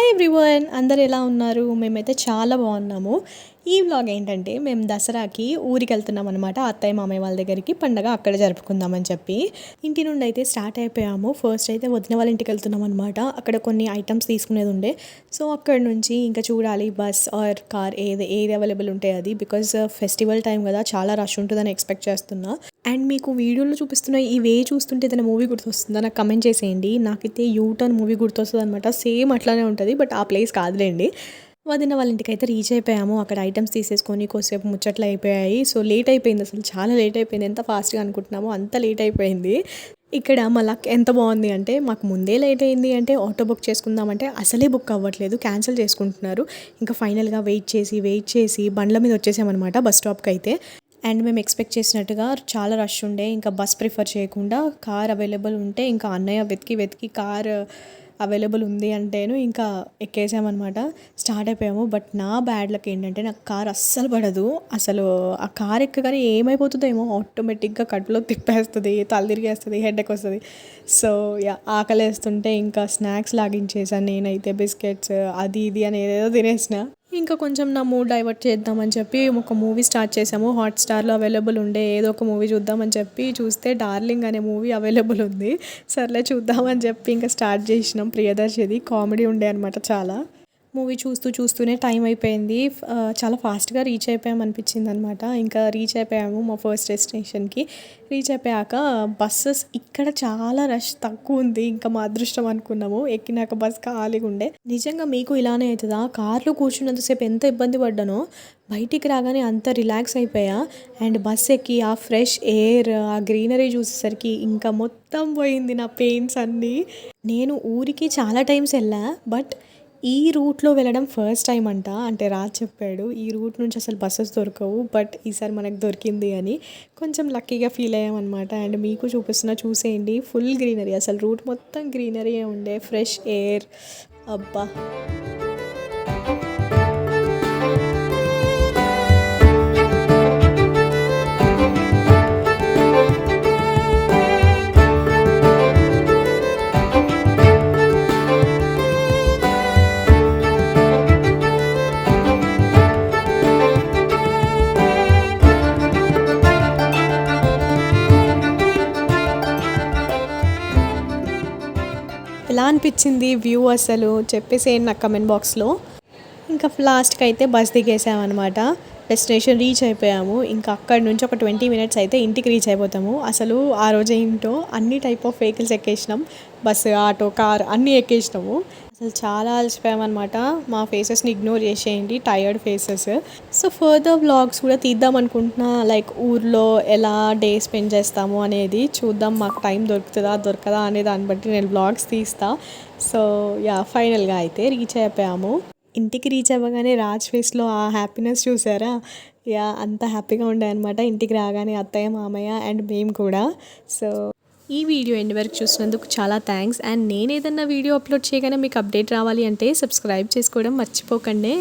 Hi everyone, అందరు ఎలా ఉన్నారు? మేమైతే చాలా బాగున్నాము. ఈ వ్లాగ్ ఏంటంటే మేము దసరాకి ఊరికి వెళ్తున్నాం అనమాట. అత్తయ్య మామయ్య వాళ్ళ దగ్గరికి పండగ అక్కడ జరుపుకుందామని చెప్పి ఇంటి నుండి అయితే స్టార్ట్ అయిపోయాము. ఫస్ట్ అయితే వదిన వాళ్ళ ఇంటికి వెళ్తున్నాం అనమాట. అక్కడ కొన్ని ఐటమ్స్ తీసుకునేది ఉండే, సో అక్కడ నుంచి ఇంకా చూడాలి బస్ ఆర్ కార్ ఏది అవైలబుల్ ఉంటాయి అది. బికాజ్ ఫెస్టివల్ టైం కదా, చాలా రష్ ఉంటుందని ఎక్స్పెక్ట్ చేస్తున్నా. అండ్ మీకు వీడియోలో చూపిస్తున్న ఇవే చూస్తుంటే ఏదైనా మూవీ గుర్తొస్తుందా నాకు కమెంట్ చేసేయండి. నాకైతే యూటర్న్ మూవీ గుర్తొస్తుంది అనమాట. సేమ్ అట్లానే ఉంటుంది, బట్ ఆ ప్లేస్ కాదులేండి. వదిన వాళ్ళ ఇంటికి అయితే రీచ్ అయిపోయాము. అక్కడ ఐటమ్స్ తీసేసుకొని కొద్దిసేపు ముచ్చట్లు అయిపోయాయి. సో లేట్ అయిపోయింది, అసలు చాలా లేట్ అయిపోయింది. ఎంత ఫాస్ట్గా అనుకుంటున్నామో అంత లేట్ అయిపోయింది. ఇక్కడ మా లక్ ఎంత బాగుంది అంటే, మాకు ముందే లేట్ అయింది అంటే ఆటో బుక్ చేసుకుందామంటే అసలే బుక్ అవ్వట్లేదు, క్యాన్సిల్ చేసుకుంటున్నారు. ఇంకా ఫైనల్గా వెయిట్ చేసి బండ్ల మీద వచ్చేసామన్నమాట బస్ స్టాప్కి అయితే. అండ్ మేము ఎక్స్పెక్ట్ చేసినట్టుగా చాలా రష్ ఉండే, ఇంకా బస్ ప్రిఫర్ చేయకుండా కార్ అవైలబుల్ ఉంటే ఇంకా అన్నయ్య వెతికి కార్ అవైలబుల్ ఉంది అంటేను ఇంకా ఎక్కేసామన్నమాట. స్టార్ట్ అయిపోయాము. బట్ నా బ్యాడ్ లక్ ఏంటంటే నాకు కార్ అస్సలు పడదు. అసలు ఆ కార్ ఎక్కగానే ఏమైపోతుందో ఏమో, ఆటోమేటిక్గా కడుపులో తిప్పేస్తుంది, తల తిరిగేస్తుంది, హెడేక్ వస్తుంది. సో ఆకలేస్తుంటే ఇంకా స్నాక్స్ లాగించేసాను నేనైతే. బిస్కెట్స్ అది ఇది అని ఏదేదో తినేసిన. ఇంకా కొంచెం నా మూడ్ డైవర్ట్ చేద్దామని చెప్పి ఒక మూవీ స్టార్ట్ చేసాము. హాట్స్టార్లో అవైలబుల్ ఉండే ఏదో ఒక మూవీ చూద్దామని చెప్పి చూస్తే డార్లింగ్ అనే మూవీ అవైలబుల్ ఉంది. సర్లే చూద్దామని చెప్పి ఇంకా స్టార్ట్ చేసినాం. ప్రియదర్శిది కామెడీ ఉండే అనమాట చాలా. మూవీ చూస్తూనే టైం అయిపోయింది. చాలా ఫాస్ట్గా రీచ్ అయిపోయాం అనిపించింది అనమాట. ఇంకా రీచ్ అయిపోయాము మా ఫస్ట్ డెస్టినేషన్కి. రీచ్ అయిపోయాక బస్సెస్ ఇక్కడ చాలా రష్ తక్కువ ఉంది. ఇంకా మా అదృష్టం అనుకున్నాము. ఎక్కినాక బస్ ఖాళీగా ఉండే. నిజంగా మీకు ఇలానే అవుతుందా? కార్లో కూర్చున్నంతసేపు ఎంత ఇబ్బంది పడ్డానో బయటికి రాగానే అంత రిలాక్స్ అయిపోయా. అండ్ బస్ ఎక్కి ఆ ఫ్రెష్ ఎయిర్, ఆ గ్రీనరీ చూసేసరికి ఇంకా మొత్తం పోయింది నా పెయిన్స్ అన్నీ. నేను ఊరికి చాలా టైమ్స్ వెళ్ళా, బట్ ఈ రూట్లో వెళ్ళడం ఫస్ట్ టైం అంట. అంటే రాజ్ చెప్పాడు ఈ రూట్ నుంచి అసలు బస్సెస్ దొరకవు, బట్ ఈసారి మనకు దొరికింది అని కొంచెం లక్కీగా ఫీల్ అయ్యామన్నమాట. అండ్ మీకు చూసేయండి, ఫుల్ గ్రీనరీ, అసలు రూట్ మొత్తం గ్రీనరీ ఉండే, ఫ్రెష్ ఎయిర్. అబ్బా ఎలా అనిపించింది వ్యూ అసలు చెప్పేసేయండి నాకు కమెంట్ బాక్స్లో. ఇంకా లాస్ట్కి అయితే బస్ దిగేసామన్నమాట. డెస్టినేషన్ రీచ్ అయిపోయాము. ఇంకా అక్కడి నుంచి ఒక 20 మినిట్స్ అయితే ఇంటికి రీచ్ అయిపోతాము. అసలు ఆ రోజు ఏంటో అన్ని టైప్ ఆఫ్ వెహికల్స్ ఎక్కేసినాం. బస్సు, ఆటో, కార్ అన్నీ ఎక్కేసినాము. అసలు చాలా అలసిపోయామన్నమాట. మా ఫేసెస్ని ఇగ్నోర్ చేసేయండి, tired faces. So further vlogs కూడా తీద్దాం అనుకుంటున్నా, లైక్ ఊర్లో ఎలా డే స్పెండ్ చేస్తాము అనేది చూద్దాం. మాకు టైం దొరకదా అనే దాన్ని బట్టి నేను వ్లాగ్స్ తీస్తా. సో ఫైనల్గా అయితే రీచ్ అయిపోయాము. ఇంటికి రీచ్ అవ్వగానే రాజ్ ఫేస్లో ఆ హ్యాపీనెస్ చూసారా? అంత హ్యాపీగా ఉండే అనమాట ఇంటికి రాగానే అత్తయ్య, మామయ్య అండ్ మేము కూడా. సో ఈ వీడియో ఎండ్ వరకు చూసినందుకు చాలా థ్యాంక్స్. అండ్ నేను ఏదన్నా వీడియో అప్లోడ్ చేయగానే మీకు అప్డేట్ రావాలి అంటే సబ్స్క్రైబ్ చేసుకోవడం మర్చిపోకండి.